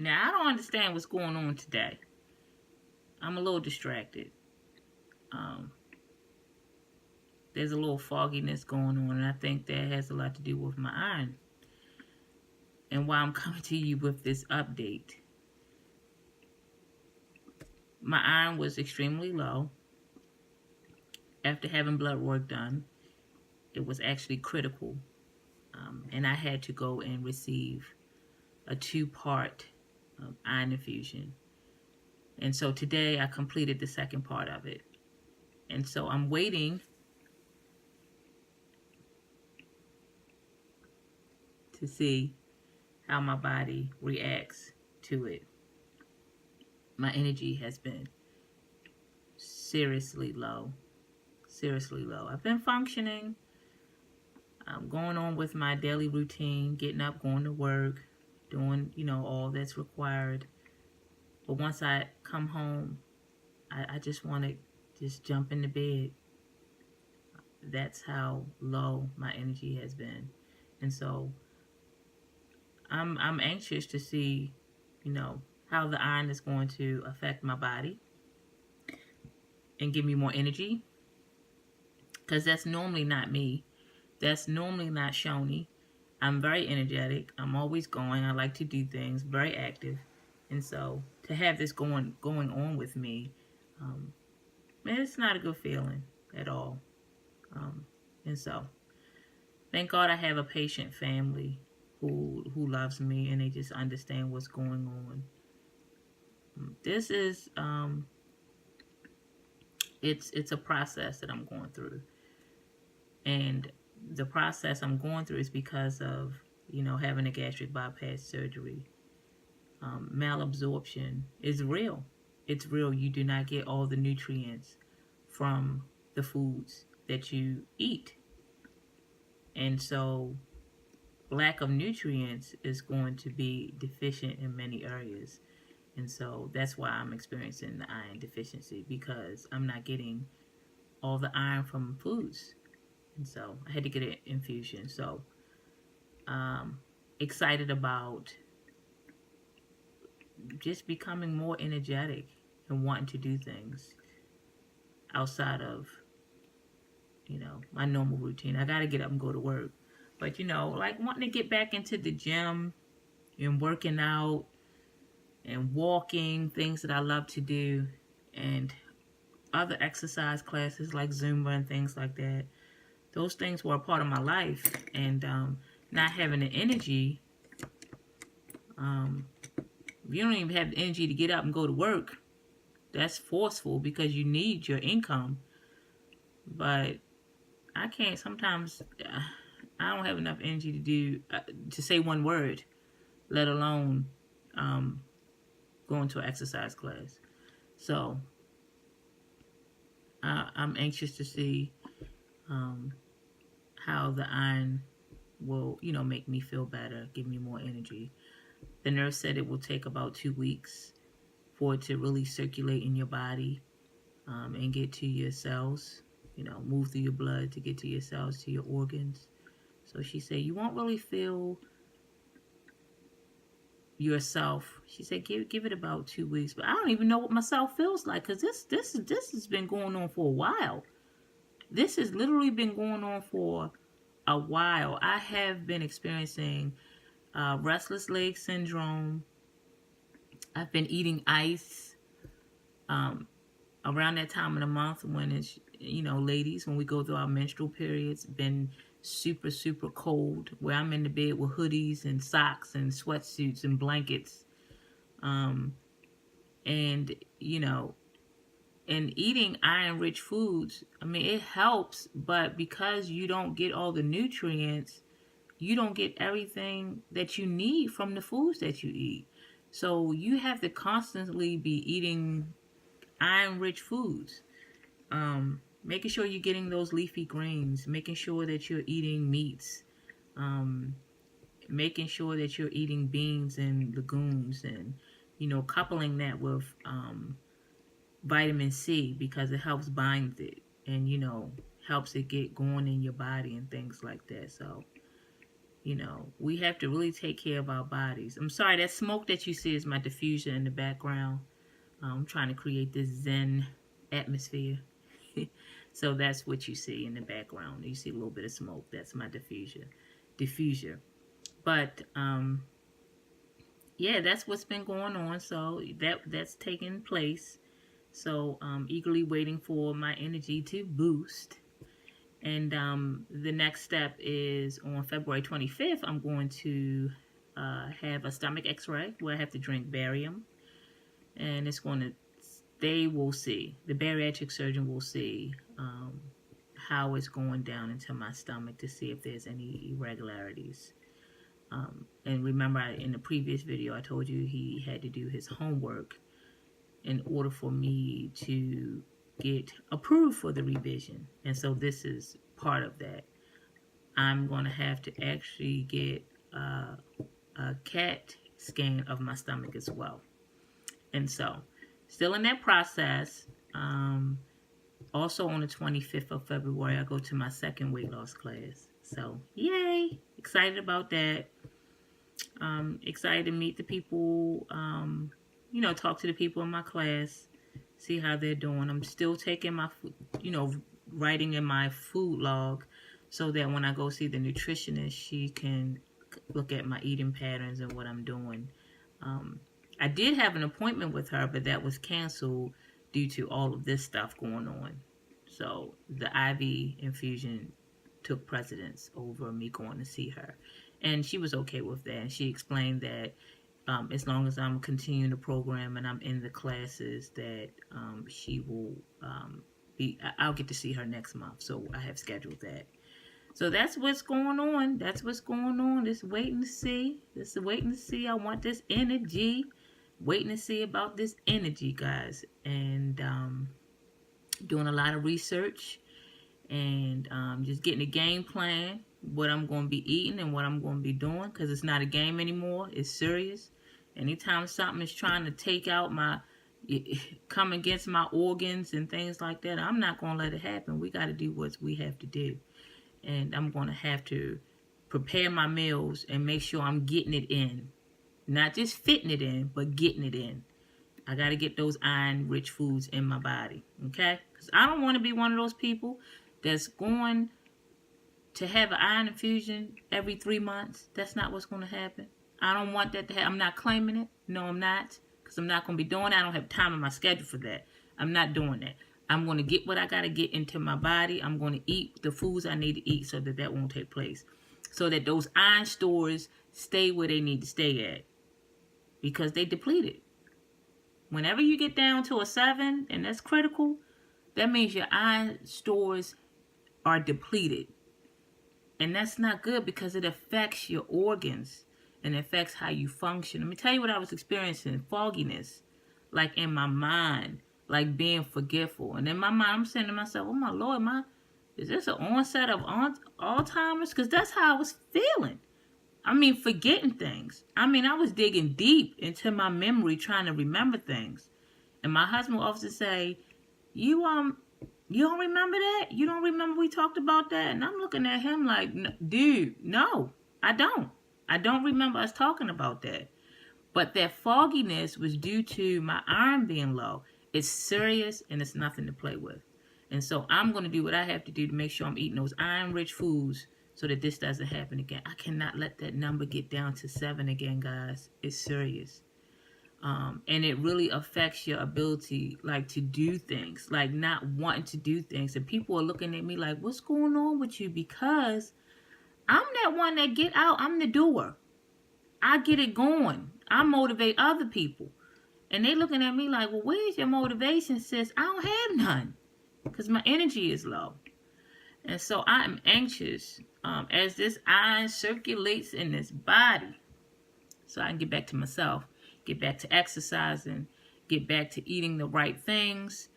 Now, I don't understand what's going on today. I'm a little distracted. Um, there's a little fogginess going on, and I think that has a lot to do with my iron. And why I'm coming to you with this update. My iron was extremely low after having blood work done. It was actually critical, and I had to go and receive a 2-part iron infusion. And so today I completed the second part of it. And so I'm waiting to see how my body reacts to it. My energy has been seriously low. Seriously low. I've been functioning. I'm going on with my daily routine, getting up, going to work, doing, all that's required. But once I come home, I just want to just jump into bed. That's how low my energy has been. And so I'm anxious to see, how the iron is going to affect my body and give me more energy. Because that's normally not me. That's normally not Shoni. I'm very energetic. I'm always going. I like to do things. Very active. And so to have this going on with me, it's not a good feeling at all. And so thank God I have a patient family who loves me and they just understand what's going on. This is it's a process that I'm going through. And the process I'm going through is because of, having a gastric bypass surgery. Malabsorption is real. It's real. You do not get all the nutrients from the foods that you eat. And so lack of nutrients is going to be deficient in many areas. And so that's why I'm experiencing the iron deficiency, because I'm not getting all the iron from foods. And so I had to get an infusion. So excited about just becoming more energetic and wanting to do things outside of, my normal routine. I got to get up and go to work. But, like wanting to get back into the gym and working out and walking, things that I love to do, and other exercise classes like Zumba and things like that. Those things were a part of my life, and not having the energy, you don't even have the energy to get up and go to work. That's forceful because you need your income. But I can't sometimes. I don't have enough energy to do to say one word, let alone going to an exercise class. So I'm anxious to see how the iron will, make me feel better, give me more energy. The nurse said it will take about 2 weeks for it to really circulate in your body and get to your cells, move through your blood to get to your cells, to your organs. So she said, you won't really feel yourself. She said, give it about 2 weeks. But I don't even know what myself feels like, because this has been going on for a while. This has literally been going on for a while. I have been experiencing restless leg syndrome. I've been eating ice around that time of the month when it's, ladies, when we go through our menstrual periods, been super, super cold, where I'm in the bed with hoodies and socks and sweatsuits and blankets. And, and eating iron-rich foods, it helps, but because you don't get all the nutrients, you don't get everything that you need from the foods that you eat. So you have to constantly be eating iron-rich foods. Making sure you're getting those leafy greens, making sure that you're eating meats, making sure that you're eating beans and legumes, and, coupling that with vitamin C, because it helps bind it and, helps it get going in your body and things like that. So You know, we have to really take care of our bodies. I'm sorry, that smoke that you see is my diffuser in the background. I'm trying to create this Zen atmosphere. So that's what you see in the background. You see a little bit of smoke. That's my diffuser. But yeah, that's what's been going on. So that's taking place. So eagerly waiting for my energy to boost. And the next step is on February 25th, I'm going to have a stomach x-ray where I have to drink barium. And it's going to, they will see, the bariatric surgeon will see how it's going down into my stomach to see if there's any irregularities. And remember, in the previous video, I told you he had to do his homework in order for me to get approved for the revision. And so this is part of that. I'm going to have to actually get a CAT scan of my stomach as well. And so, still in that process. Also on the 25th of February, I go to my second weight loss class. So, yay! Excited about that. Excited to meet the people, you know, talk to the people in my class, see how they're doing. I'm still taking my, you know, writing in my food log so that when I go see the nutritionist, she can look at my eating patterns and what I'm doing. I did have an appointment with her, but that was canceled due to all of this stuff going on. So the IV infusion took precedence over me going to see her. And she was okay with that. And she explained that as long as I'm continuing the program and I'm in the classes, that she will I'll get to see her next month. So I have scheduled that. So that's what's going on. That's what's going on. Just waiting to see. Just waiting to see. I want this energy. Waiting to see about this energy, guys. And doing a lot of research. And just getting a game plan. What I'm going to be eating and what I'm going to be doing. Because it's not a game anymore. It's serious. Anytime something is trying to take out come against my organs and things like that, I'm not going to let it happen. We got to do what we have to do. And I'm going to have to prepare my meals and make sure I'm getting it in. Not just fitting it in, but getting it in. I got to get those iron-rich foods in my body, okay? Because I don't want to be one of those people that's going to have an iron infusion every 3 months. That's not what's going to happen. I don't want that to happen. I'm not claiming it. No, I'm not. Because I'm not going to be doing that. I don't have time in my schedule for that. I'm not doing that. I'm going to get what I got to get into my body. I'm going to eat the foods I need to eat so that that won't take place. So that those iron stores stay where they need to stay at. Because they depleted. Whenever you get down to a 7, and that's critical, that means your iron stores are depleted. And that's not good because it affects your organs and affects how you function. Let me tell you what I was experiencing. Fogginess, like in my mind, like being forgetful. And in my mind, I'm saying to myself, oh my Lord, is this an onset of Alzheimer's? Because that's how I was feeling. I mean, forgetting things. I mean, I was digging deep into my memory trying to remember things. And my husband would often say, you don't remember that? You don't remember we talked about that? And I'm looking at him like, dude, no, I don't. I don't remember us talking about that. But that fogginess was due to my iron being low. It's serious and it's nothing to play with. And so I'm going to do what I have to do to make sure I'm eating those iron-rich foods so that this doesn't happen again. I cannot let that number get down to 7 again, guys. It's serious. And it really affects your ability, like, to do things, like not wanting to do things. And people are looking at me like, what's going on with you? Because I'm that one that get out. I'm the doer. I get it going. I motivate other people. And they looking at me like, well, where's your motivation, sis? I don't have none because my energy is low. And so I am anxious as this iron circulates in this body so I can get back to myself, get back to exercising, get back to eating the right things,